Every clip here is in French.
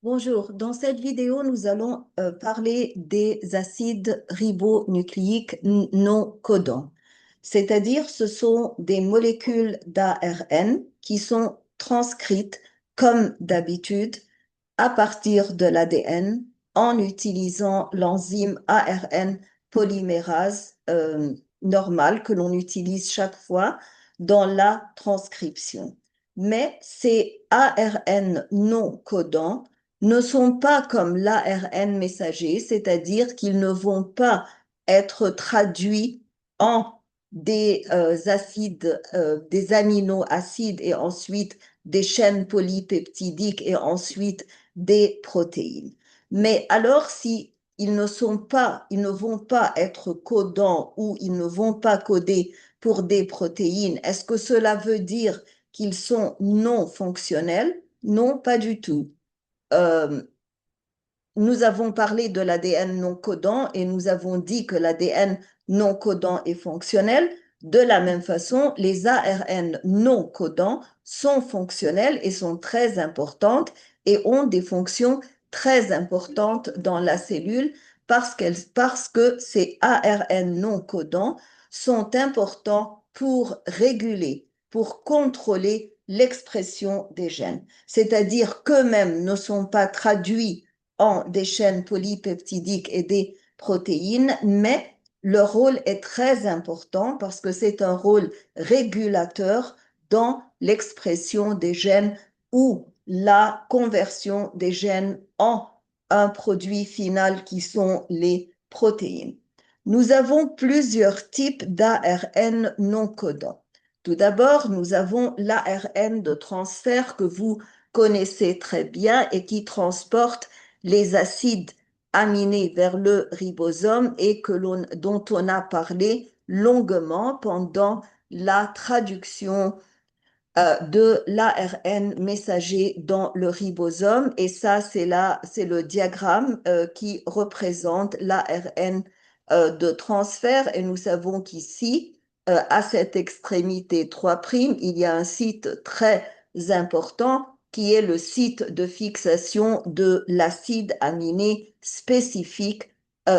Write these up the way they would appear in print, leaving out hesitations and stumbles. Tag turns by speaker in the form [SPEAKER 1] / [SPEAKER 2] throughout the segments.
[SPEAKER 1] Bonjour, dans cette vidéo, nous allons parler des acides ribonucléiques non codants. C'est-à-dire, ce sont des molécules d'ARN qui sont transcrites comme d'habitude à partir de l'ADN en utilisant l'enzyme ARN polymérase normale que l'on utilise chaque fois dans la transcription. Mais ces ARN non codants ne sont pas comme l'ARN messager, c'est-à-dire qu'ils ne vont pas être traduits en des aminoacides et ensuite des chaînes polypeptidiques et ensuite des protéines. Mais alors, si ils ils ne vont pas être codants ou ils ne vont pas coder pour des protéines, est-ce que cela veut dire qu'ils sont non fonctionnels? Non, pas du tout. Euh, Nous avons parlé de l'ADN non codant et nous avons dit que l'ADN non codant est fonctionnel. De la même façon, les ARN non codants sont fonctionnels et sont très importantes et ont des fonctions très importantes dans la cellule parce que ces ARN non codants sont importants pour réguler, pour contrôler l'expression des gènes. C'est-à-dire qu'eux-mêmes ne sont pas traduits en des chaînes polypeptidiques et des protéines, mais leur rôle est très important parce que c'est un rôle régulateur dans l'expression des gènes ou la conversion des gènes en un produit final qui sont les protéines. Nous avons plusieurs types d'ARN non codants. Tout d'abord, nous avons l'ARN de transfert que vous connaissez très bien et qui transporte les acides aminés vers le ribosome et dont on a parlé longuement pendant la traduction de l'ARN messager dans le ribosome. Et ça, c'est le diagramme qui représente l'ARN de transfert. Et nous savons qu'ici, à cette extrémité 3', il y a un site très important qui est le site de fixation de l'acide aminé spécifique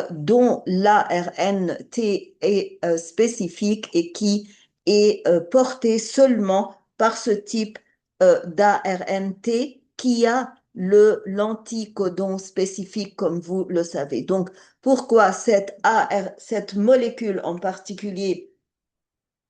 [SPEAKER 1] dont l'ARNT est spécifique et qui est porté seulement par ce type d'ARNT qui a l'anticodon spécifique, comme vous le savez. Donc, pourquoi cette molécule en particulier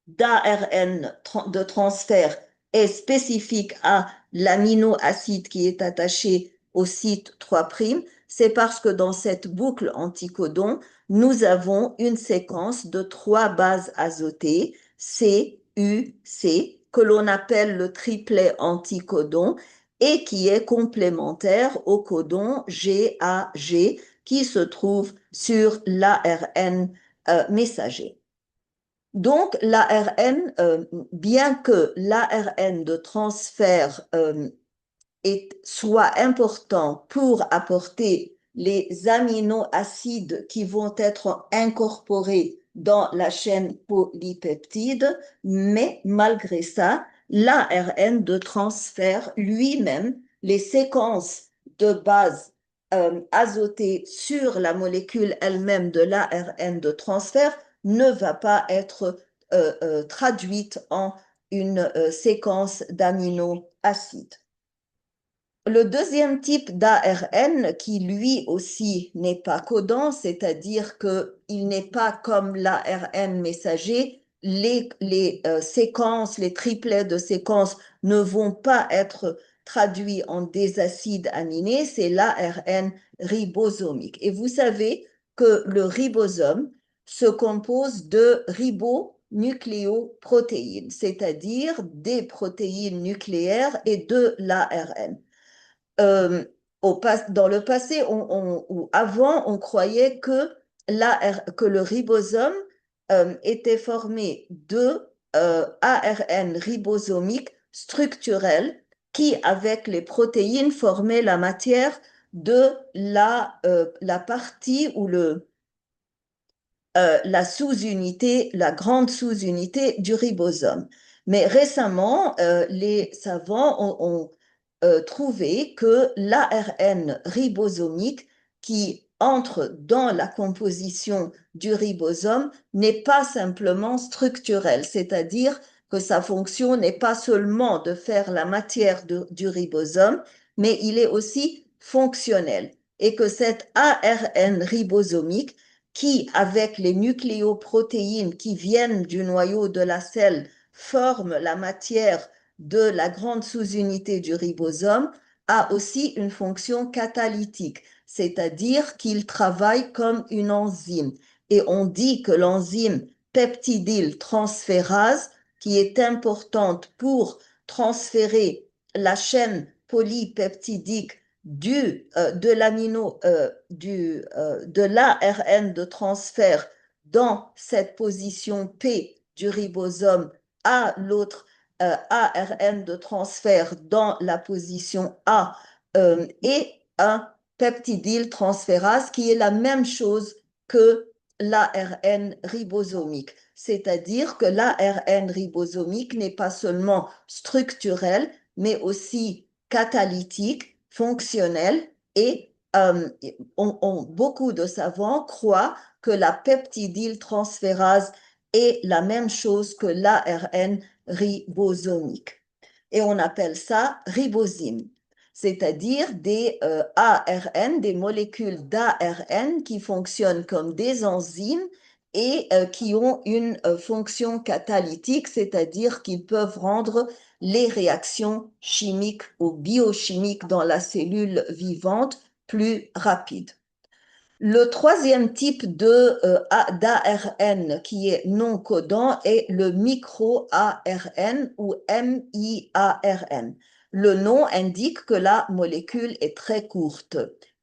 [SPEAKER 1] d'ARN de transfert est spécifique à l'aminoacide qui est attaché au site 3', c'est parce que dans cette boucle anticodon, nous avons une séquence de 3 bases azotées, C, U, C, que l'on appelle le triplet anticodon et qui est complémentaire au codon GAG qui se trouve sur l'ARN messager. Donc, l'ARN, bien que l'ARN de transfert soit important pour apporter les aminoacides qui vont être incorporés dans la chaîne polypeptide, mais malgré ça, l'ARN de transfert lui-même, les séquences de base azotées sur la molécule elle-même de l'ARN de transfert ne va pas être traduite en une séquence d'aminoacides. Le deuxième type d'ARN, qui lui aussi n'est pas codant, c'est-à-dire qu'il n'est pas comme l'ARN messager, les séquences, les triplets de séquences ne vont pas être traduits en des acides aminés, c'est l'ARN ribosomique. Et vous savez que le ribosome se compose de ribonucléoprotéines, c'est-à-dire des protéines nucléaires et de l'ARN euh, dans le passé ou avant, on croyait que le ribosome était formé de ARN ribosomiques structurels qui, avec les protéines, formaient la matière de la partie ou la sous-unité, la grande sous-unité du ribosome. Mais récemment, les savants ont trouvé que l'ARN ribosomique qui entre dans la composition du ribosome n'est pas simplement structurel, c'est-à-dire que sa fonction n'est pas seulement de faire la matière du ribosome, mais il est aussi fonctionnel et que cet ARN ribosomique qui, avec les nucléoprotéines qui viennent du noyau de la cellule, forme la matière de la grande sous-unité du ribosome, a aussi une fonction catalytique, c'est-à-dire qu'il travaille comme une enzyme. Et on dit que l'enzyme peptidyltransférase, qui est importante pour transférer la chaîne polypeptidique de l'ARN de transfert dans cette position P du ribosome à l'autre ARN de transfert dans la position A et un peptidyltransférase qui est la même chose que l'ARN ribosomique. C'est-à-dire que l'ARN ribosomique n'est pas seulement structurel, mais aussi catalytique, fonctionnel et beaucoup de savants croient que la peptidyltransférase est la même chose que l'ARN ribosomique. Et on appelle ça ribosyme, c'est-à-dire des ARN, des molécules d'ARN qui fonctionnent comme des enzymes et qui ont une fonction catalytique, c'est-à-dire qu'ils peuvent rendre les réactions chimiques ou biochimiques dans la cellule vivante plus rapides. Le troisième type d'ARN qui est non codant est le micro-ARN ou MIARN. Le nom indique que la molécule est très courte.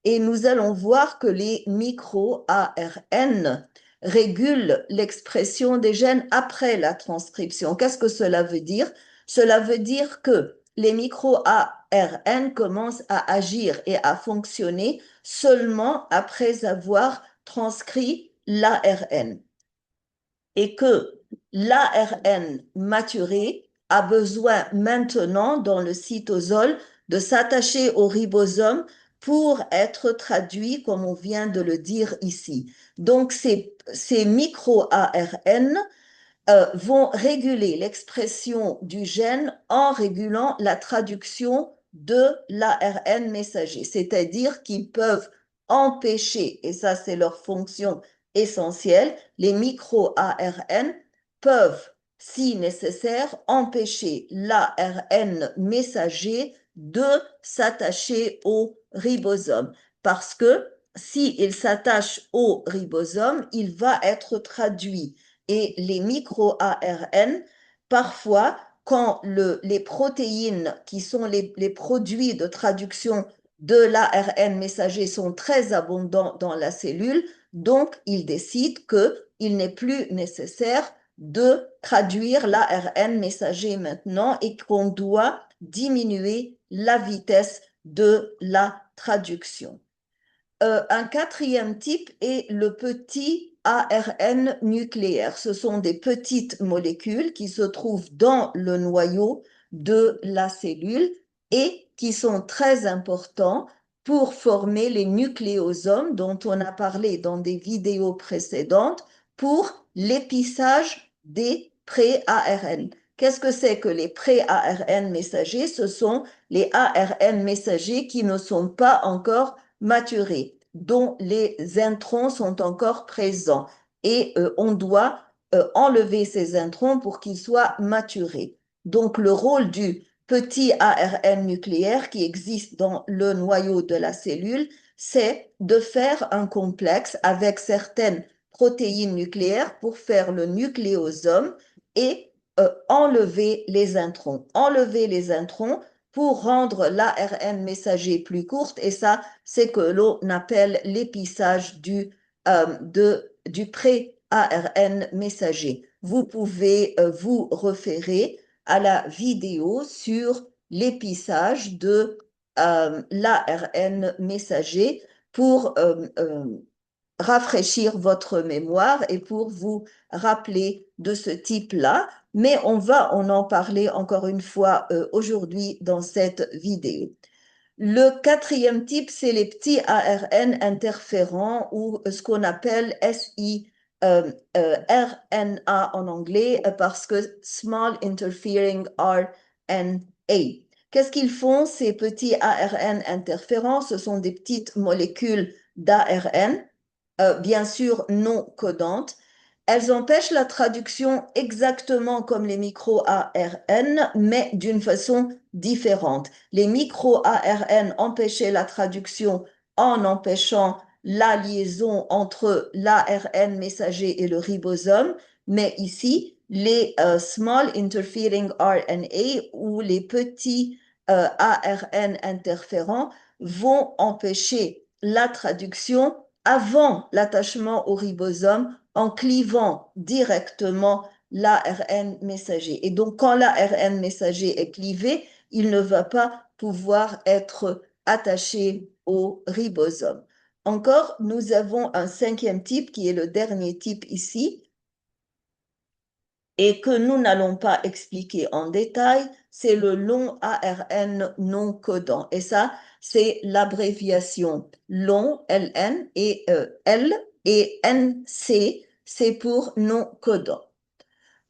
[SPEAKER 1] Et nous allons voir que les micro-ARN régulent l'expression des gènes après la transcription. Qu'est-ce que cela veut dire? Cela veut dire que les micro-ARN commencent à agir et à fonctionner seulement après avoir transcrit l'ARN et que l'ARN maturé a besoin maintenant dans le cytosol de s'attacher au ribosome pour être traduit comme on vient de le dire ici. Donc ces micro-ARN vont réguler l'expression du gène en régulant la traduction de l'ARN messager, c'est-à-dire qu'ils peuvent empêcher, et ça c'est leur fonction essentielle, les micro-ARN peuvent, si nécessaire, empêcher l'ARN messager de s'attacher au ribosome, parce que s'il s'attache au ribosome, il va être traduit et les micro-ARN, parfois, quand les protéines qui sont les produits de traduction de l'ARN messager sont très abondants dans la cellule, donc ils décident qu'il n'est plus nécessaire de traduire l'ARN messager maintenant et qu'on doit diminuer la vitesse de la traduction. Un quatrième type est le petit ARN nucléaire. Ce sont des petites molécules qui se trouvent dans le noyau de la cellule et qui sont très importants pour former les nucléosomes dont on a parlé dans des vidéos précédentes pour l'épissage des pré-ARN. Qu'est-ce que c'est que les pré-ARN messagers? Ce sont les ARN messagers qui ne sont pas encore maturés, dont les introns sont encore présents. Et on doit enlever ces introns pour qu'ils soient maturés. Donc le rôle du petit ARN nucléaire qui existe dans le noyau de la cellule, c'est de faire un complexe avec certaines protéines nucléaires pour faire le nucléosome et enlever les introns. Enlever les introns pour rendre l'ARN messager plus courte, et ça, c'est que l'on appelle l'épissage du pré-ARN messager. Vous pouvez vous référer à la vidéo sur l'épissage de l'ARN messager pour rafraîchir votre mémoire et pour vous rappeler de ce type-là. Mais on va en parler encore une fois aujourd'hui dans cette vidéo. Le quatrième type, c'est les petits ARN interférents ou ce qu'on appelle RNA en anglais parce que Small Interfering RNA. Qu'est-ce qu'ils font, ces petits ARN interférents? Ce sont des petites molécules d'ARN, bien sûr non codantes. Elles empêchent la traduction exactement comme les micro-ARN, mais d'une façon différente. Les micro-ARN empêchaient la traduction en empêchant la liaison entre l'ARN messager et le ribosome, mais ici, les Small Interfering RNA ou les petits ARN interférents vont empêcher la traduction avant l'attachement au ribosome en clivant directement l'ARN messager. Et donc, quand l'ARN messager est clivé, il ne va pas pouvoir être attaché au ribosome. Encore, nous avons un cinquième type qui est le dernier type ici et que nous n'allons pas expliquer en détail, c'est le long ARN non codant. Et ça, c'est l'abréviation long, LN, et L, et NC, c'est pour non codant.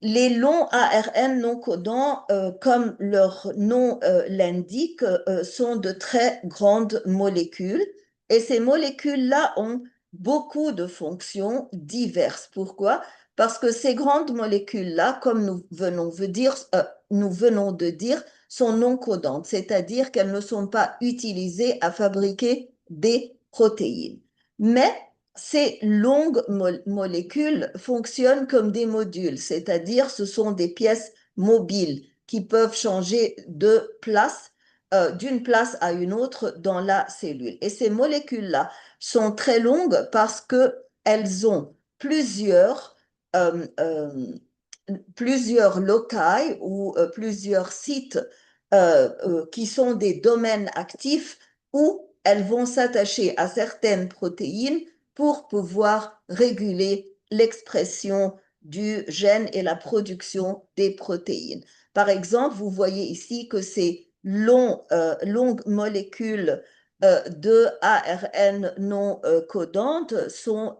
[SPEAKER 1] Les longs ARN non codants, comme leur nom l'indique, sont de très grandes molécules et ces molécules-là ont beaucoup de fonctions diverses. Pourquoi? Parce que ces grandes molécules-là, comme nous venons de dire, sont non codantes, c'est-à-dire qu'elles ne sont pas utilisées à fabriquer des protéines. Mais ces longues molécules fonctionnent comme des modules, c'est-à-dire ce sont des pièces mobiles qui peuvent changer de place, d'une place à une autre dans la cellule. Et ces molécules-là sont très longues parce qu'elles ont euh, euh, plusieurs loci ou plusieurs sites qui sont des domaines actifs où elles vont s'attacher à certaines protéines pour pouvoir réguler l'expression du gène et la production des protéines. Par exemple, vous voyez ici que ces longues molécules de ARN non codantes sont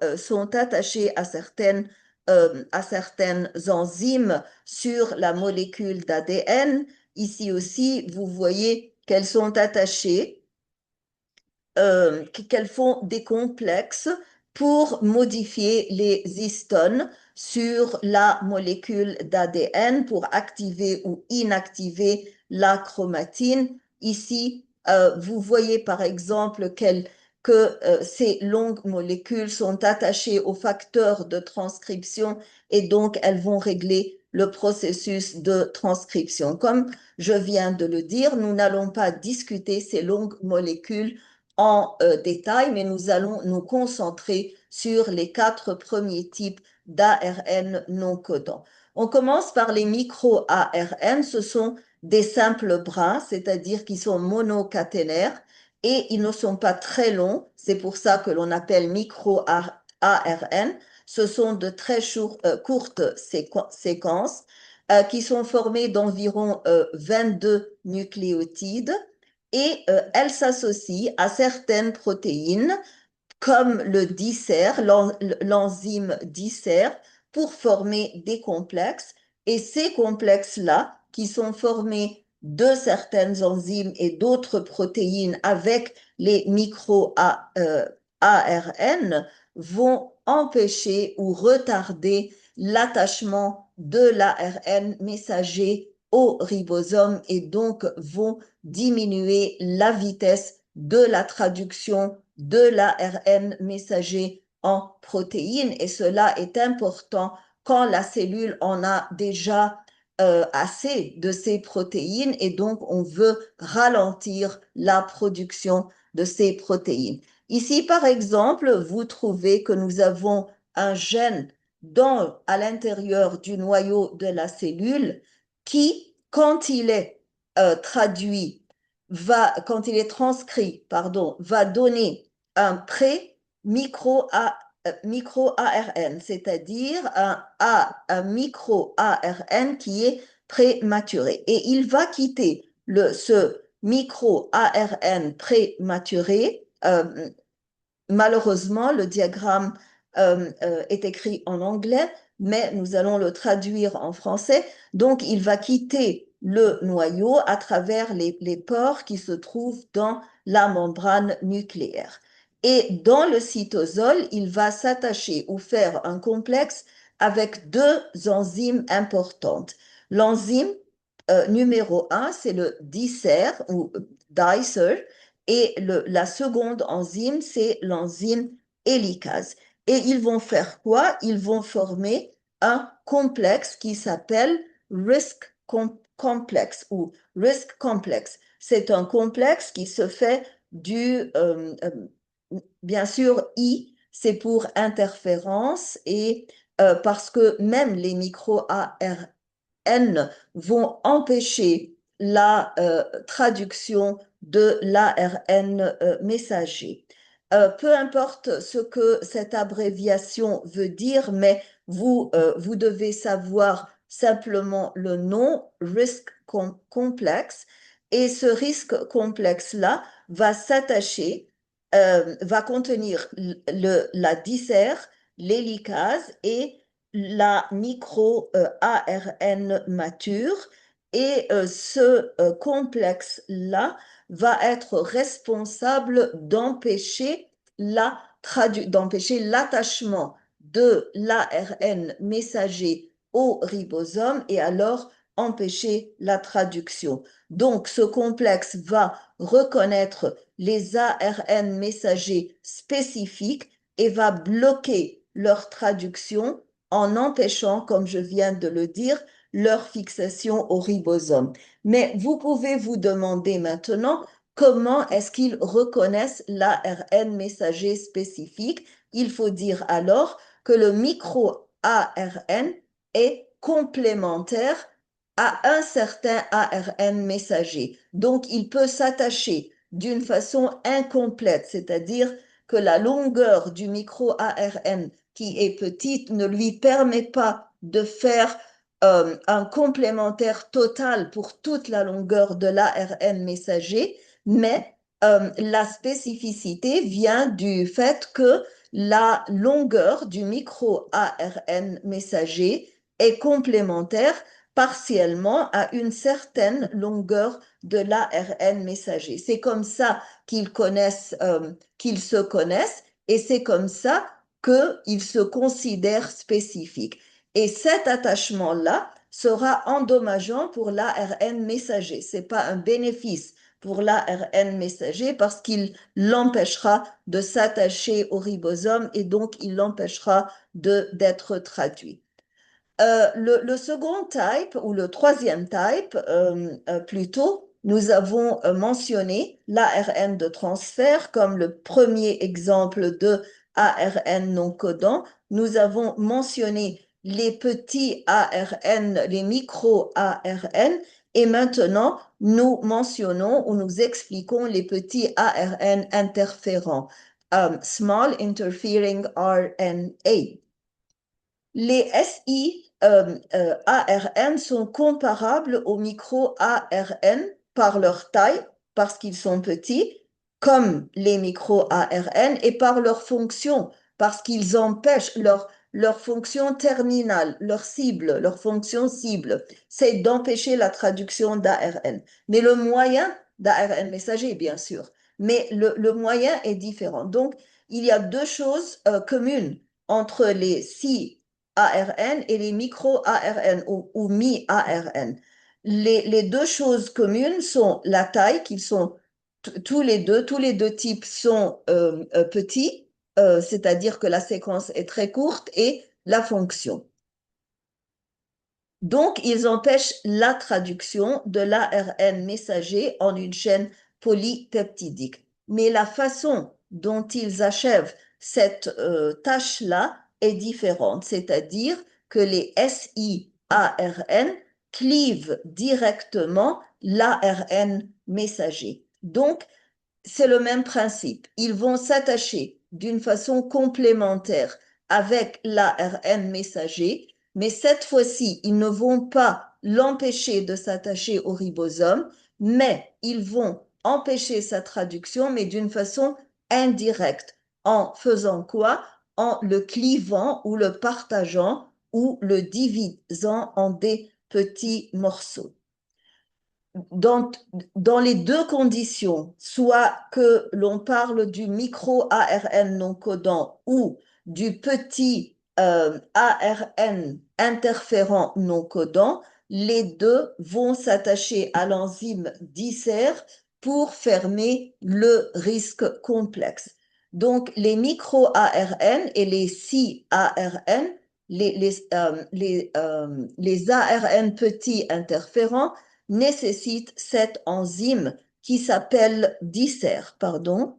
[SPEAKER 1] attachées à certaines enzymes sur la molécule d'ADN. Ici aussi, vous voyez qu'elles sont attachées, qu'elles font des complexes pour modifier les histones sur la molécule d'ADN pour activer ou inactiver la chromatine. Ici, vous voyez par exemple que ces longues molécules sont attachées aux facteurs de transcription et donc elles vont régler le processus de transcription. Comme je viens de le dire, nous n'allons pas discuter ces longues molécules en détail, mais nous allons nous concentrer sur les 4 premiers types d'ARN non codants. On commence par les micro-ARN. Ce sont des simples brins, c'est-à-dire qui sont monocaténaires et ils ne sont pas très longs. C'est pour ça que l'on appelle micro-ARN. Ce sont de très courtes séquences qui sont formées d'environ 22 nucléotides et elles s'associent à certaines protéines comme le dicère, l'enzyme dicère, pour former des complexes. Et ces complexes-là, qui sont formés de certaines enzymes et d'autres protéines avec les micro-ARN, vont empêcher ou retarder l'attachement de l'ARN messager au ribosome et donc vont diminuer la vitesse de la traduction de l'ARN messager en protéines. Et cela est important quand la cellule en a déjà assez de ces protéines et donc on veut ralentir la production de ces protéines. Ici, par exemple, vous trouvez que nous avons un gène à l'intérieur du noyau de la cellule qui, quand il est quand il est transcrit, pardon, va donner un pré-micro micro-ARN, c'est-à-dire un micro-ARN qui est prématuré. Et il va quitter ce micro-ARN prématuré. Malheureusement, le diagramme est écrit en anglais, mais nous allons le traduire en français. Donc, il va quitter le noyau à travers les pores qui se trouvent dans la membrane nucléaire. Et dans le cytosol, il va s'attacher ou faire un complexe avec deux enzymes importantes. L'enzyme numéro 1, c'est le dicer ou dicer, et la seconde enzyme, c'est l'enzyme hélicase. Et ils vont faire quoi? Ils vont former un complexe qui s'appelle risk complex ou risk complex. C'est un complexe qui se fait bien sûr, I, c'est pour interférence et parce que même les micro-ARN vont empêcher la traduction de l'ARN messager. Peu importe ce que cette abréviation veut dire, mais vous devez savoir simplement le nom risque complexe et ce risque complexe-là va s'attacher, va contenir la dissert, l'hélicase et la micro-ARN mature et ce complexe-là va être responsable d'empêcher l'attachement de l'ARN messager au ribosome et alors empêcher la traduction. Donc, ce complexe va reconnaître les ARN messagers spécifiques et va bloquer leur traduction en empêchant, comme je viens de le dire, leur fixation au ribosome. Mais vous pouvez vous demander maintenant comment est-ce qu'ils reconnaissent l'ARN messager spécifique. Il faut dire alors que le micro-ARN est complémentaire à un certain ARN messager. Donc, il peut s'attacher d'une façon incomplète, c'est-à-dire que la longueur du micro-ARN qui est petite ne lui permet pas de faire un complémentaire total pour toute la longueur de l'ARN messager, mais la spécificité vient du fait que la longueur du micro-ARN messager est complémentaire partiellement à une certaine longueur de l'ARN messager. C'est comme ça qu'ils se connaissent et c'est comme ça qu'ils se considèrent spécifiques. Et cet attachement-là sera endommageant pour l'ARN messager. Ce n'est pas un bénéfice pour l'ARN messager parce qu'il l'empêchera de s'attacher au ribosome et donc il l'empêchera d'être traduit. Le second type, ou le troisième type, plutôt, nous avons mentionné l'ARN de transfert comme le premier exemple de ARN non codant. Nous avons mentionné les petits ARN, les micro-ARN, et maintenant, nous mentionnons ou nous expliquons les petits ARN interférents, Small Interfering RNA. Les ARN sont comparables aux micro-ARN par leur taille, parce qu'ils sont petits, comme les micro-ARN, et par leur fonction, parce qu'ils empêchent leur fonction terminale, leur fonction cible, c'est d'empêcher la traduction d'ARN. Mais le moyen d'ARN messager, bien sûr, mais le moyen est différent. Donc, il y a deux choses communes entre les ARN et les micro-ARN ou mi-ARN. Les deux choses communes sont la taille, qu'ils sont tous les deux types sont petits, c'est-à-dire que la séquence est très courte, et la fonction. Donc, ils empêchent la traduction de l'ARN messager en une chaîne polypeptidique. Mais la façon dont ils achèvent cette tâche-là est différente, c'est-à-dire que les siARN clivent directement l'ARN messager. Donc, c'est le même principe. Ils vont s'attacher d'une façon complémentaire avec l'ARN messager, mais cette fois-ci, ils ne vont pas l'empêcher de s'attacher au ribosome, mais ils vont empêcher sa traduction, mais d'une façon indirecte. En faisant quoi? En le clivant ou le partageant ou le divisant en des petits morceaux. Dans, dans les deux conditions, soit que l'on parle du micro-ARN non codant ou du petit ARN interférent non codant, les deux vont s'attacher à l'enzyme DICER pour fermer le risque complexe. Donc, les micro-ARN et les si-ARN, les ARN petits interférents, nécessite cette enzyme qui s'appelle DICER, pardon,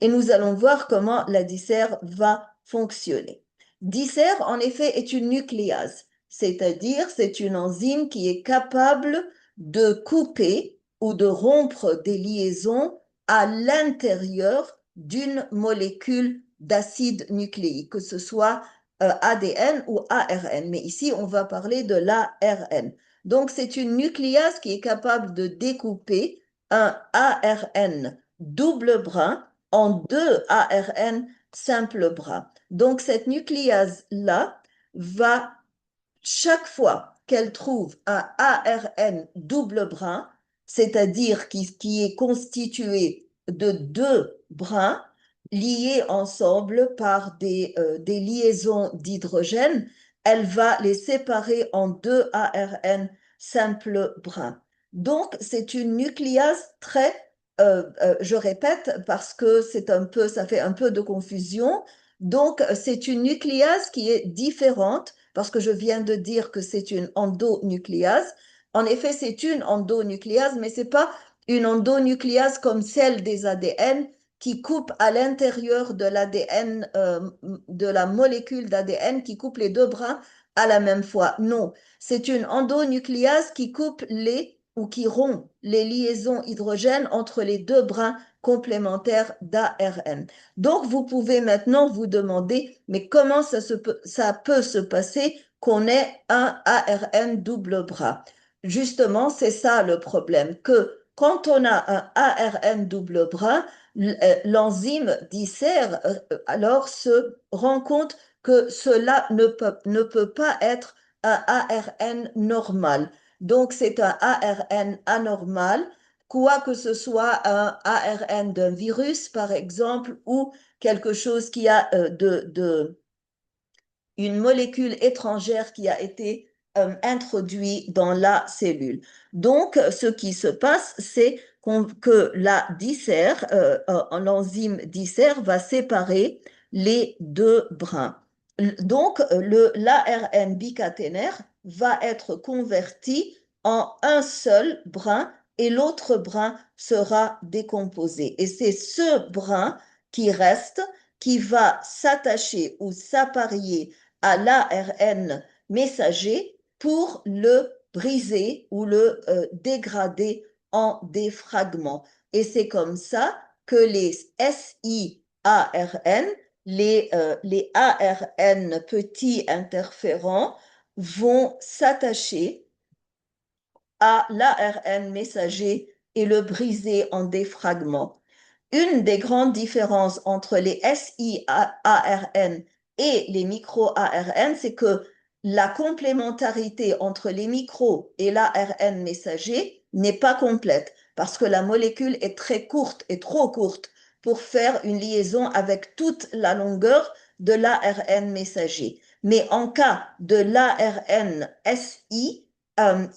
[SPEAKER 1] et nous allons voir comment la DICER va fonctionner. DICER, en effet, est une nucléase, c'est-à-dire c'est une enzyme qui est capable de couper ou de rompre des liaisons à l'intérieur d'une molécule d'acide nucléique, que ce soit ADN ou ARN. Mais ici, on va parler de l'ARN. Donc, c'est une nucléase qui est capable de découper un ARN double brin en deux ARN simple brin. Donc, cette nucléase-là va, chaque fois qu'elle trouve un ARN double brin, c'est-à-dire qui est constitué de deux brins liés ensemble par des liaisons d'hydrogène, elle va les séparer en deux ARN simple brins. Donc, c'est une nucléase très, je répète parce que ça fait un peu de confusion. Donc, c'est une nucléase qui est différente parce que je viens de dire que c'est une endonucléase. En effet, c'est une endonucléase, mais c'est pas une endonucléase comme celle des ADN qui coupe à l'intérieur de l'ADN, de la molécule d'ADN qui coupe les deux brins à la même fois. Non, c'est une endonucléase qui coupe ou qui rompt les liaisons hydrogènes entre les deux brins complémentaires d'ARN. Donc, vous pouvez maintenant vous demander, mais comment ça peut se passer qu'on ait un ARN double bras? Justement, c'est ça le problème, que quand on a un ARN double bras, l'enzyme DICER alors se rend compte que cela ne peut pas être un ARN normal. Donc, c'est un ARN anormal, quoi que ce soit un ARN d'un virus, par exemple, ou quelque chose qui a une molécule étrangère qui a été introduite dans la cellule. Donc, ce qui se passe, c'est que la DICER, l'enzyme DICER va séparer les deux brins. Donc, l'ARN bicaténaire va être converti en un seul brin et l'autre brin sera décomposé. Et c'est ce brin qui reste, qui va s'attacher ou s'apparier à l'ARN messager pour le briser ou le dégrader en des fragments. Et c'est comme ça que les siARN, les ARN petits interférents, vont s'attacher à l'ARN messager et le briser en des fragments. Une des grandes différences entre les siARN et les micro-ARN, c'est que la complémentarité entre les micros et l'ARN messager n'est pas complète parce que la molécule est très courte et trop courte pour faire une liaison avec toute la longueur de l'ARN messager. Mais en cas de l'ARN SI,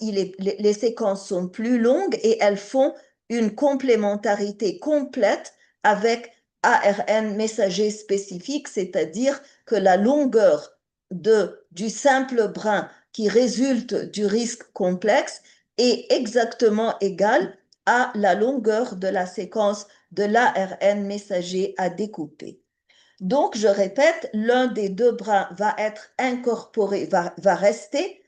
[SPEAKER 1] les séquences sont plus longues et elles font une complémentarité complète avec ARN messager spécifique, c'est-à-dire que la longueur du simple brin qui résulte du risque complexe est exactement égale à la longueur de la séquence de l'ARN messager à découper. Donc, je répète, l'un des deux brins va être incorporé, va rester,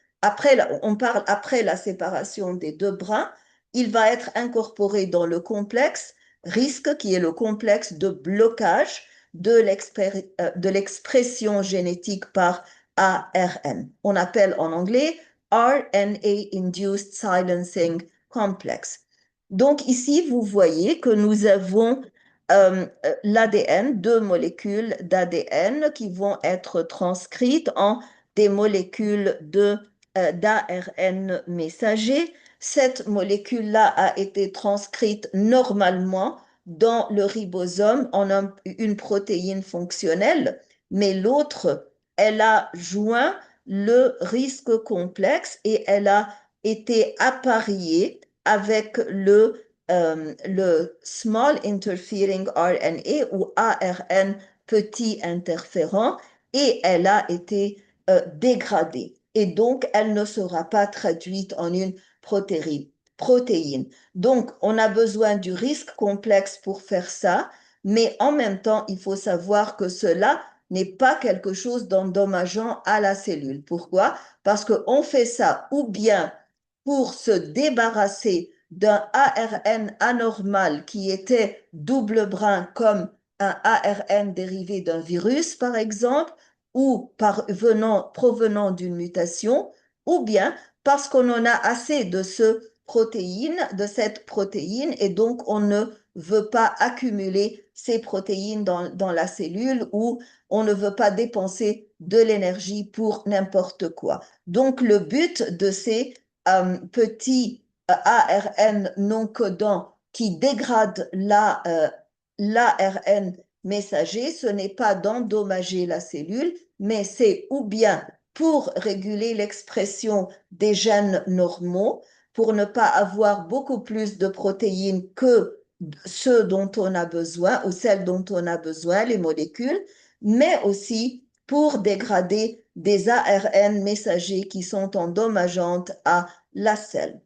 [SPEAKER 1] on parle après la séparation des deux brins, il va être incorporé dans le complexe risque qui est le complexe de blocage de l'expression génétique par ARN. On appelle en anglais RNA-induced silencing complex. Donc ici, vous voyez que nous avons l'ADN, deux molécules d'ADN qui vont être transcrites en des molécules d'ARN messager. Cette molécule-là a été transcrite normalement dans le ribosome en une protéine fonctionnelle, mais l'autre, elle a joint le risque complexe et elle a été appariée avec le Small Interfering RNA ou ARN petit interférent et elle a été dégradée. Et donc, elle ne sera pas traduite en une protéine. Donc, on a besoin du risque complexe pour faire ça, mais en même temps, il faut savoir que cela n'est pas quelque chose d'endommageant à la cellule. Pourquoi? Parce qu'on fait ça ou bien pour se débarrasser d'un ARN anormal qui était double brin comme un ARN dérivé d'un virus, par exemple, ou provenant d'une mutation, ou bien parce qu'on en a assez de cette protéine, et donc on ne veut pas accumuler ces protéines dans la cellule ou on ne veut pas dépenser de l'énergie pour n'importe quoi. Donc le but de ces petits ARN non codants qui dégradent l'ARN messager, ce n'est pas d'endommager la cellule, mais c'est ou bien pour réguler l'expression des gènes normaux, pour ne pas avoir beaucoup plus de protéines que ceux dont on a besoin ou celles dont on a besoin, les molécules, mais aussi pour dégrader des ARN messagers qui sont endommageantes à la selle.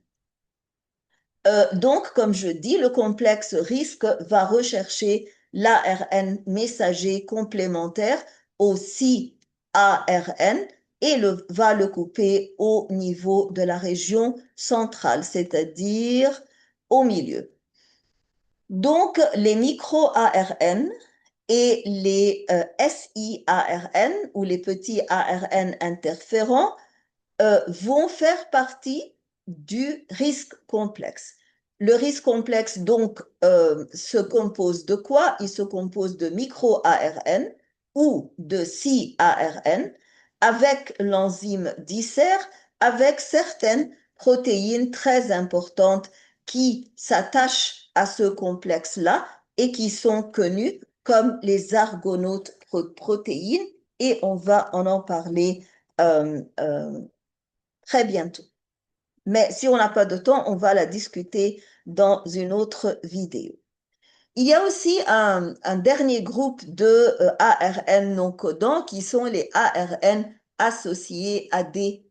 [SPEAKER 1] Donc, comme je dis, le complexe risque va rechercher l'ARN messager complémentaire au CARN et va le couper au niveau de la région centrale, c'est-à-dire au milieu. Donc, les micro-ARN et les SIARN ou les petits ARN interférents vont faire partie du risque complexe. Le risque complexe, donc, se compose de quoi? Il se compose de micro-ARN ou de CARN avec l'enzyme DICER, avec certaines protéines très importantes qui s'attachent à ce complexe-là et qui sont connues comme les argonautes protéines, et on va en parler très bientôt. Mais si on n'a pas de temps, on va la discuter dans une autre vidéo. Il y a aussi un dernier groupe de ARN non codants qui sont les ARN associés à des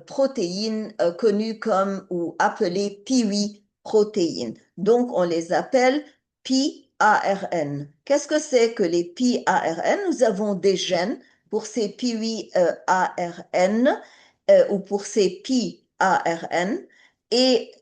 [SPEAKER 1] protéines connues comme ou appelées PIWI protéines. Donc, on les appelle PARN. Qu'est-ce que c'est que les PARN? Nous avons des gènes pour ces PIWI ARN ou pour ces PARN et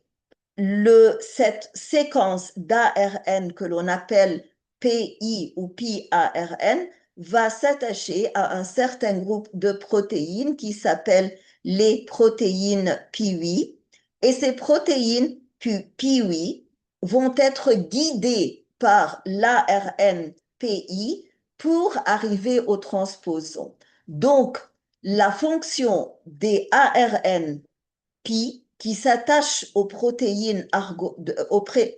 [SPEAKER 1] cette séquence d'ARN que l'on appelle PI ou PARN va s'attacher à un certain groupe de protéines qui s'appellent les protéines PIWI. Et ces protéines PIWI vont être guidées par l'ARN PI pour arriver au transposon. Donc, la fonction des ARN qui s'attachent aux protéines,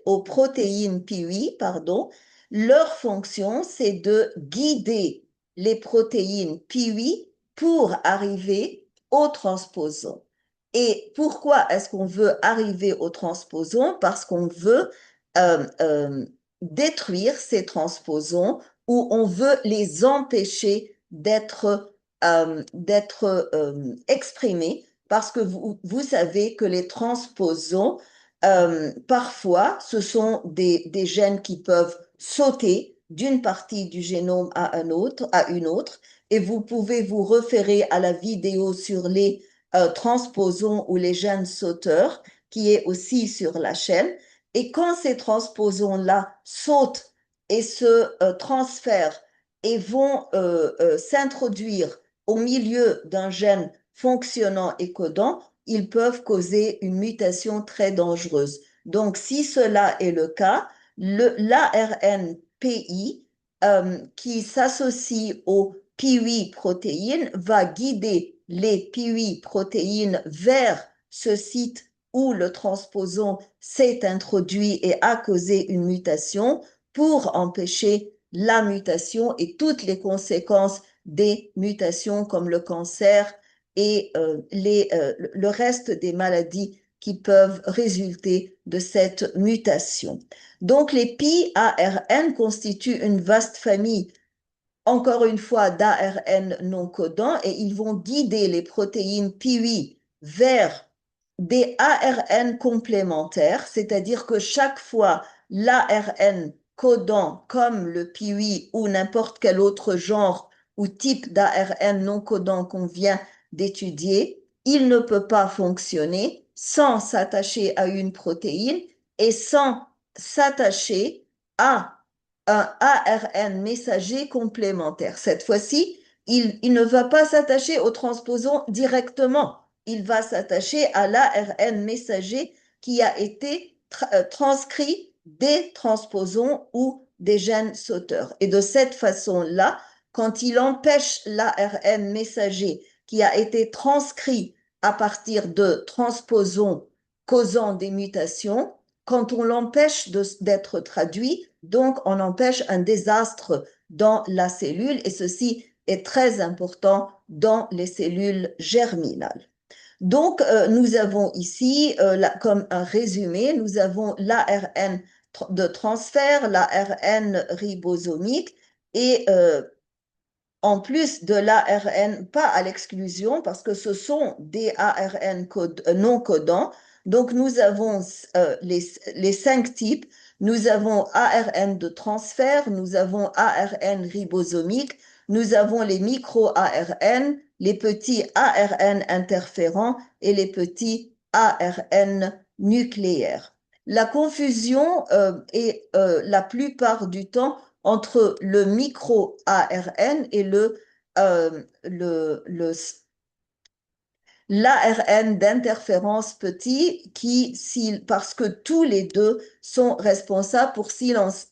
[SPEAKER 1] aux protéines PIWI, pardon, leur fonction, c'est de guider les protéines PIWI pour arriver au transposon. Et pourquoi est-ce qu'on veut arriver au transposon? Parce qu'on veut détruire ces transposons ou on veut les empêcher d'être exprimés parce que vous savez que les transposons, parfois, ce sont des gènes qui peuvent sauter d'une partie du génome à une autre, et vous pouvez vous référer à la vidéo sur les transposons ou les gènes sauteurs, qui est aussi sur la chaîne. Et quand ces transposons-là sautent et se transfèrent et vont s'introduire au milieu d'un gène fonctionnant et codant, ils peuvent causer une mutation très dangereuse. Donc, si cela est le cas, l'ARNPI qui s'associe aux PIWI protéines va guider les PIWI protéines vers ce site où le transposon s'est introduit et a causé une mutation pour empêcher la mutation et toutes les conséquences des mutations comme le cancer et le reste des maladies qui peuvent résulter de cette mutation. Donc les PIARN constituent une vaste famille, encore une fois, d'ARN non codants et ils vont guider les protéines PIWI vers des ARN complémentaires, c'est-à-dire que chaque fois l'ARN codant comme le PIWI ou n'importe quel autre genre ou type d'ARN non codant qu'on vient d'étudier, il ne peut pas fonctionner sans s'attacher à une protéine et sans s'attacher à un ARN messager complémentaire. Cette fois-ci, il ne va pas s'attacher au transposon directement. Il va s'attacher à l'ARN messager qui a été transcrit des transposons ou des gènes sauteurs. Et de cette façon-là, quand il empêche l'ARN messager qui a été transcrit à partir de transposons causant des mutations, quand on l'empêche d'être traduit, donc on empêche un désastre dans la cellule et ceci est très important dans les cellules germinales. Donc, nous avons ici, comme un résumé, nous avons l'ARN de transfert, l'ARN ribosomique et en plus de l'ARN, pas à l'exclusion, parce que ce sont des ARN non codants. Donc, nous avons les 5 types. Nous avons ARN de transfert, nous avons ARN ribosomique, nous avons les micro-ARN, les petits ARN interférents et les petits ARN nucléaires. La confusion est la plupart du temps entre le micro-ARN et l'ARN d'interférence petit parce que tous les deux sont responsables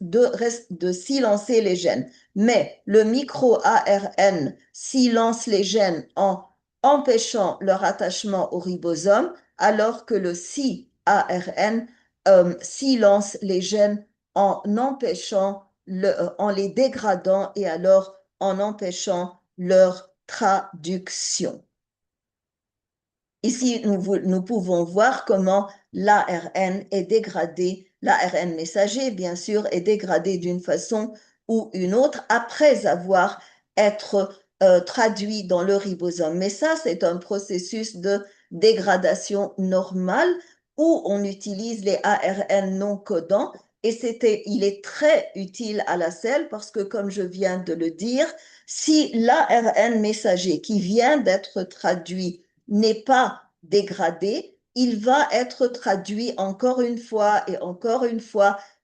[SPEAKER 1] de silencer les gènes. Mais le micro-ARN silence les gènes en empêchant leur attachement au ribosome, alors que le si-ARN silence les gènes en en les dégradant et alors en empêchant leur traduction. Ici, nous pouvons voir comment l'ARN est dégradé, l'ARN messager, bien sûr, est dégradé d'une façon ou une autre après avoir été traduit dans le ribosome. Mais ça, c'est un processus de dégradation normal où on utilise les ARN non codants et il est très utile à la cellule parce que, comme je viens de le dire, si l'ARN messager qui vient d'être traduit n'est pas dégradé, il va être traduit encore une fois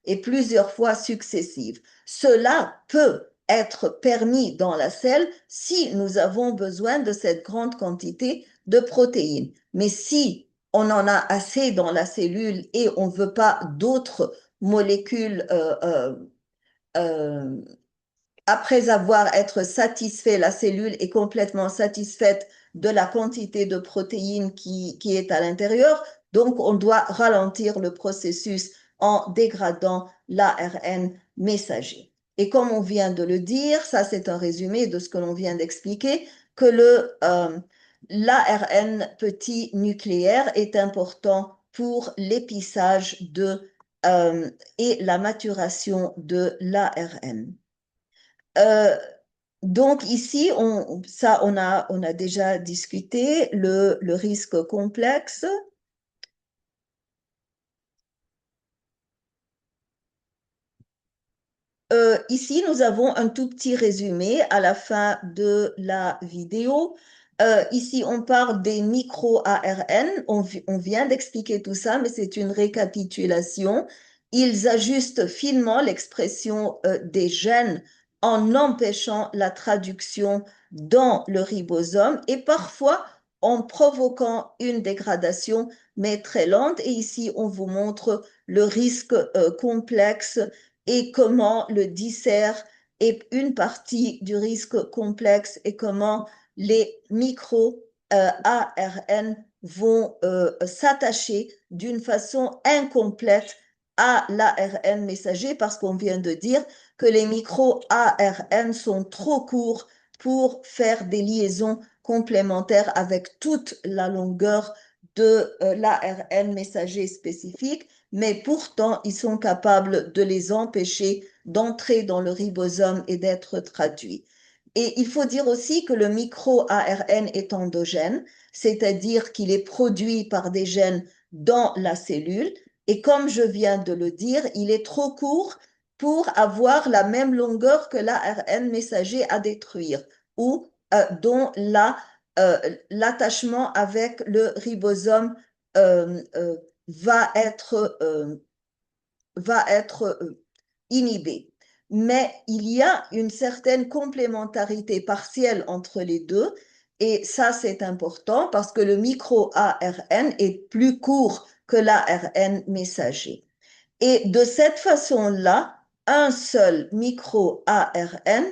[SPEAKER 1] et plusieurs fois successives. Cela peut être permis dans la cellule si nous avons besoin de cette grande quantité de protéines. Mais si on en a assez dans la cellule et on ne veut pas d'autres molécules euh, après avoir été satisfait, la cellule est complètement satisfaite de la quantité de protéines qui est à l'intérieur. Donc, on doit ralentir le processus en dégradant l'ARN messager. Et comme on vient de le dire, ça c'est un résumé de ce que l'on vient d'expliquer, que l'ARN petit nucléaire est important pour l'épissage et la maturation de l'ARN. Euh, donc ici, on a déjà discuté le risque complexe. Ici, nous avons un tout petit résumé à la fin de la vidéo. Ici, on parle des micro-ARN. On vient d'expliquer tout ça, mais c'est une récapitulation. Ils ajustent finement l'expression des gènes en empêchant la traduction dans le ribosome et parfois en provoquant une dégradation, mais très lente. Et ici, on vous montre le risque complexe et comment le dissert est une partie du risque complexe et comment les micro-ARN vont s'attacher d'une façon incomplète à l'ARN messager parce qu'on vient de dire que les micro-ARN sont trop courts pour faire des liaisons complémentaires avec toute la longueur de l'ARN messager spécifique, mais pourtant ils sont capables de les empêcher d'entrer dans le ribosome et d'être traduits. Et il faut dire aussi que le micro-ARN est endogène, c'est-à-dire qu'il est produit par des gènes dans la cellule. Et comme je viens de le dire, il est trop court pour avoir la même longueur que l'ARN messager à détruire ou dont l'attachement avec le ribosome euh, euh, va être, inhibé. Mais il y a une certaine complémentarité partielle entre les deux et ça c'est important parce que le micro-ARN est plus court que l'ARN messager. Et de cette façon-là, un seul micro-ARN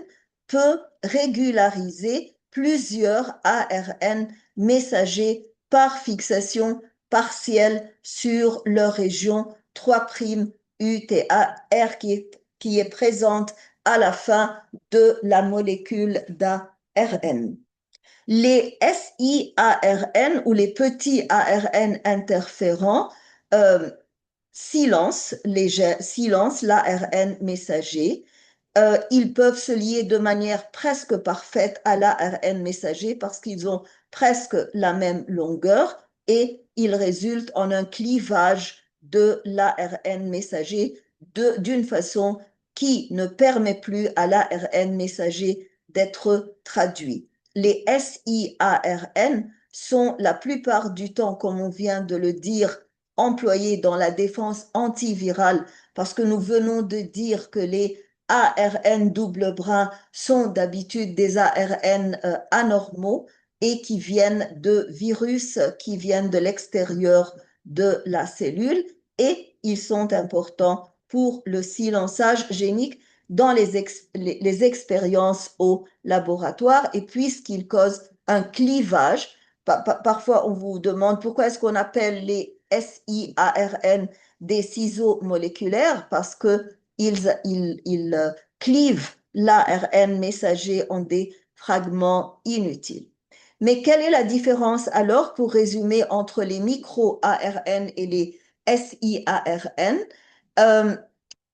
[SPEAKER 1] peut régulariser plusieurs ARN messagers par fixation partielle sur leur région 3'UTAR qui est présente à la fin de la molécule d'ARN. Les SIARN ou les petits ARN interférents silence l'ARN messager. Ils peuvent se lier de manière presque parfaite à l'ARN messager parce qu'ils ont presque la même longueur et ils résultent en un clivage de l'ARN messager d'une façon qui ne permet plus à l'ARN messager d'être traduit. Les SIARN sont la plupart du temps, comme on vient de le dire, employés dans la défense antivirale parce que nous venons de dire que les ARN double brin sont d'habitude des ARN anormaux et qui viennent de virus qui viennent de l'extérieur de la cellule et ils sont importants pour le silençage génique dans les expériences au laboratoire et puisqu'ils causent un clivage, parfois on vous demande pourquoi est-ce qu'on appelle les SIARN des ciseaux moléculaires parce qu'ils clivent l'ARN messager en des fragments inutiles. Mais quelle est la différence alors, pour résumer, entre les micro-ARN et les SIARN? Euh,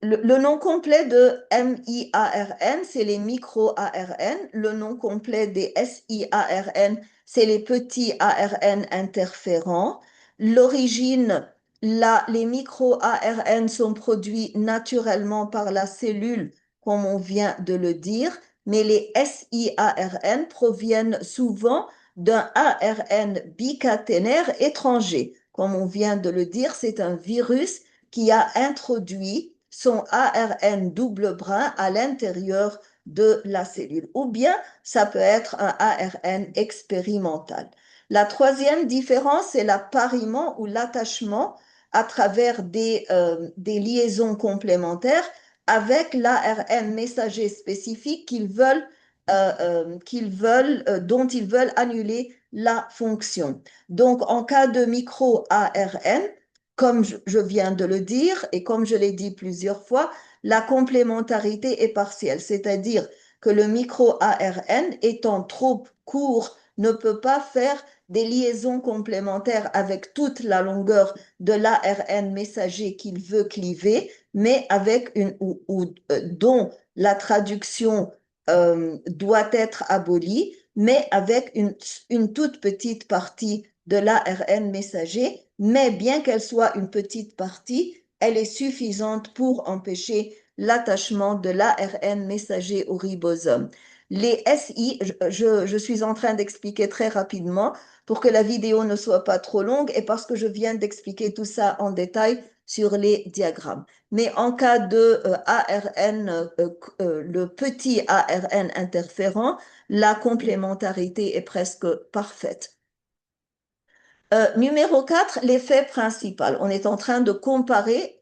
[SPEAKER 1] le nom complet de MIARN, c'est les micro-ARN. Le nom complet des SIARN, c'est les petits ARN interférents. L'origine, les micro-ARN sont produits naturellement par la cellule, comme on vient de le dire, mais les SIARN proviennent souvent d'un ARN bicaténaire étranger. Comme on vient de le dire, c'est un virus qui a introduit son ARN double brin à l'intérieur de la cellule. Ou bien, ça peut être un ARN expérimental. La troisième différence, c'est l'appariement ou l'attachement à travers des liaisons complémentaires avec l'ARN messager spécifique dont ils veulent annuler la fonction. Donc, en cas de micro-ARN, comme je viens de le dire et comme je l'ai dit plusieurs fois, la complémentarité est partielle, c'est-à-dire que le micro-ARN étant trop court ne peut pas faire des liaisons complémentaires avec toute la longueur de l'ARN messager qu'il veut cliver, mais avec dont la traduction doit être abolie, mais avec une toute petite partie de l'ARN messager, mais bien qu'elle soit une petite partie, elle est suffisante pour empêcher l'attachement de l'ARN messager au ribosome. Les SI, je suis en train d'expliquer très rapidement pour que la vidéo ne soit pas trop longue et parce que je viens d'expliquer tout ça en détail sur les diagrammes. Mais en cas de ARN, le petit ARN interférent, la complémentarité est presque parfaite. Numéro 4, l'effet principal. On est en train de comparer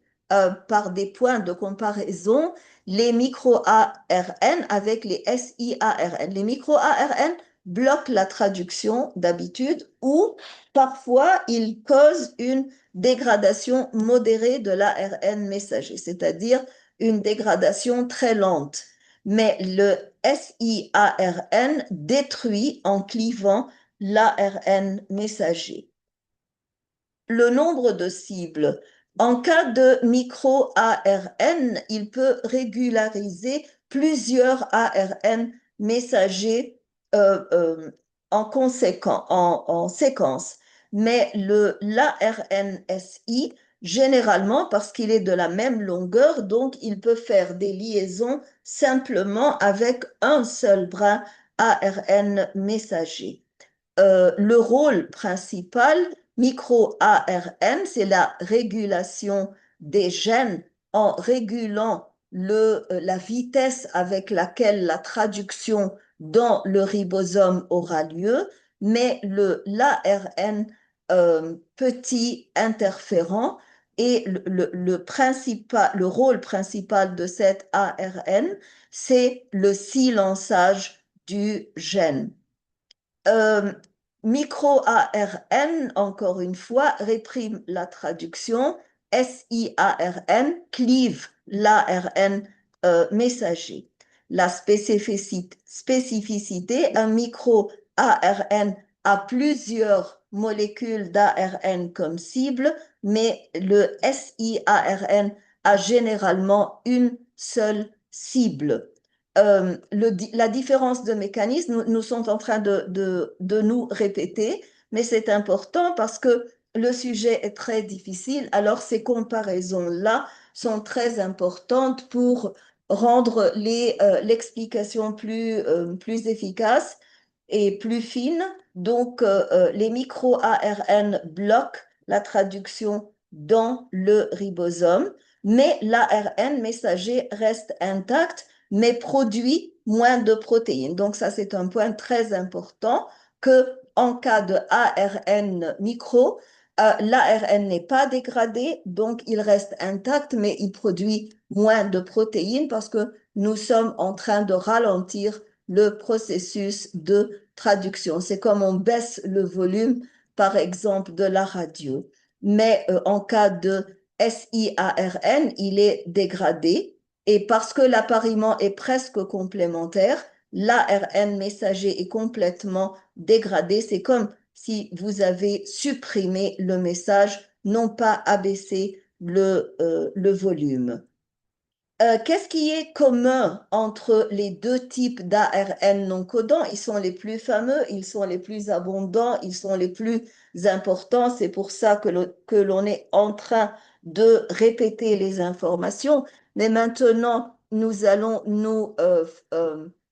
[SPEAKER 1] par des points de comparaison les micro-ARN avec les SIARN. Les micro-ARN bloquent la traduction d'habitude ou parfois ils causent une dégradation modérée de l'ARN messager, c'est-à-dire une dégradation très lente. Mais le SIARN détruit en clivant l'ARN messager. Le nombre de cibles. En cas de micro-ARN, il peut régulariser plusieurs ARN messagers en séquence. Mais l'ARNSI, généralement, parce qu'il est de la même longueur, donc il peut faire des liaisons simplement avec un seul brin ARN messager. Le rôle principal, micro-ARN, c'est la régulation des gènes en régulant la vitesse avec laquelle la traduction dans le ribosome aura lieu, mais l'ARN petit interférent et le rôle principal de cet ARN, c'est le silençage du gène. Micro-ARN, encore une fois, réprime la traduction. SIARN clive l'ARN messager. La spécificité, un micro-ARN a plusieurs molécules d'ARN comme cible, mais le SIARN a généralement une seule cible. La différence de mécanisme, nous sommes en train de nous répéter, mais c'est important parce que le sujet est très difficile, alors ces comparaisons-là sont très importantes pour rendre l'explication plus efficace et plus fine. Donc, les micro-ARN bloquent la traduction dans le ribosome, mais l'ARN messager reste intact mais produit moins de protéines. Donc ça, c'est un point très important que en cas de ARN micro, l'ARN n'est pas dégradé, donc il reste intact, mais il produit moins de protéines parce que nous sommes en train de ralentir le processus de traduction. C'est comme on baisse le volume, par exemple, de la radio. Mais en cas de SIARN, il est dégradé. Et parce que l'appariement est presque complémentaire, l'ARN messager est complètement dégradé. C'est comme si vous avez supprimé le message, non pas abaissé le volume. Qu'est-ce qui est commun entre les deux types d'ARN non codants? Ils sont les plus fameux, ils sont les plus abondants, ils sont les plus importants. C'est pour ça que l'on est en train de répéter les informations. Mais maintenant, nous allons nous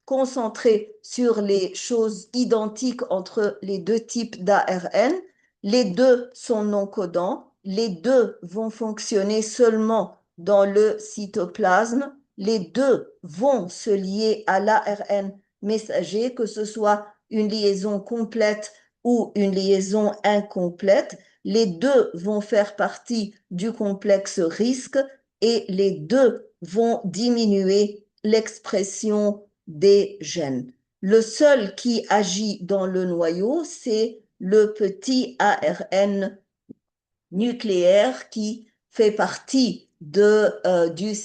[SPEAKER 1] concentrer sur les choses identiques entre les deux types d'ARN. Les deux sont non codants. Les deux vont fonctionner seulement dans le cytoplasme. Les deux vont se lier à l'ARN messager, que ce soit une liaison complète ou une liaison incomplète. Les deux vont faire partie du complexe risque et les deux vont diminuer l'expression des gènes. Le seul qui agit dans le noyau, c'est le petit ARN nucléaire qui fait partie du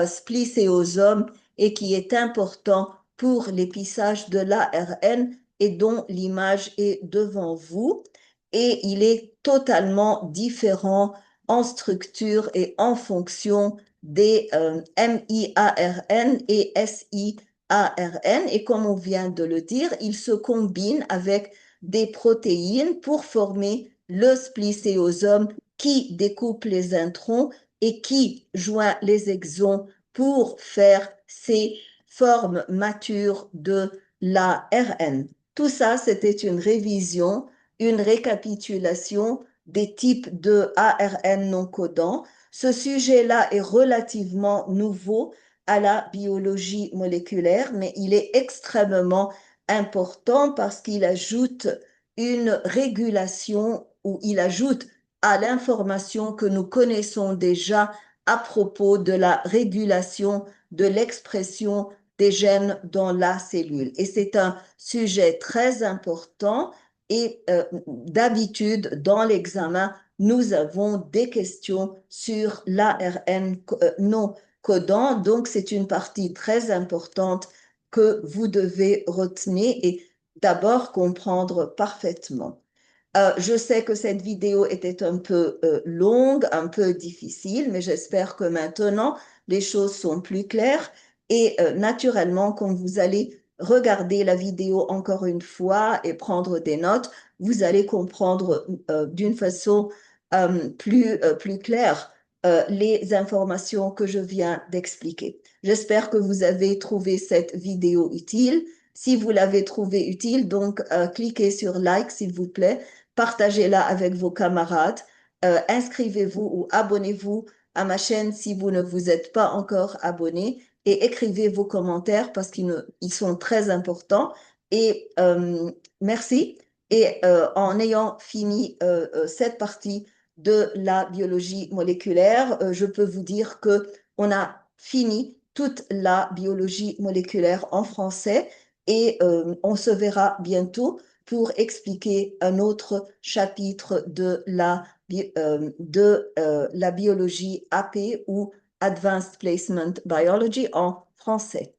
[SPEAKER 1] splicéosome et qui est important pour l'épissage de l'ARN et dont l'image est devant vous. Et il est totalement différent en structure et en fonction des MIARN et SIARN. Et comme on vient de le dire, ils se combinent avec des protéines pour former le splicéosome qui découpe les introns et qui joint les exons pour faire ces formes matures de l'ARN. Tout ça, c'était une révision, une récapitulation des types de ARN non codants. Ce sujet-là est relativement nouveau à la biologie moléculaire, mais il est extrêmement important parce qu'il ajoute une régulation ou il ajoute à l'information que nous connaissons déjà à propos de la régulation de l'expression des gènes dans la cellule. Et c'est un sujet très important et d'habitude, dans l'examen, nous avons des questions sur l'ARN non codant. Donc, c'est une partie très importante que vous devez retenir et d'abord comprendre parfaitement. Je sais que cette vidéo était un peu longue, un peu difficile, mais j'espère que maintenant les choses sont plus claires. Et naturellement, quand vous allez regarder la vidéo encore une fois et prendre des notes, vous allez comprendre d'une façon plus claire les informations que je viens d'expliquer. J'espère que vous avez trouvé cette vidéo utile. Si vous l'avez trouvée utile, donc cliquez sur like, s'il vous plaît. Partagez-la avec vos camarades. Inscrivez-vous ou abonnez-vous à ma chaîne si vous ne vous êtes pas encore abonné et écrivez vos commentaires parce qu'ils sont très importants. Et merci. Et en ayant fini cette partie de la biologie moléculaire, je peux vous dire que on a fini toute la biologie moléculaire en français et on se verra bientôt pour expliquer un autre chapitre de la biologie AP ou Advanced Placement Biology en français.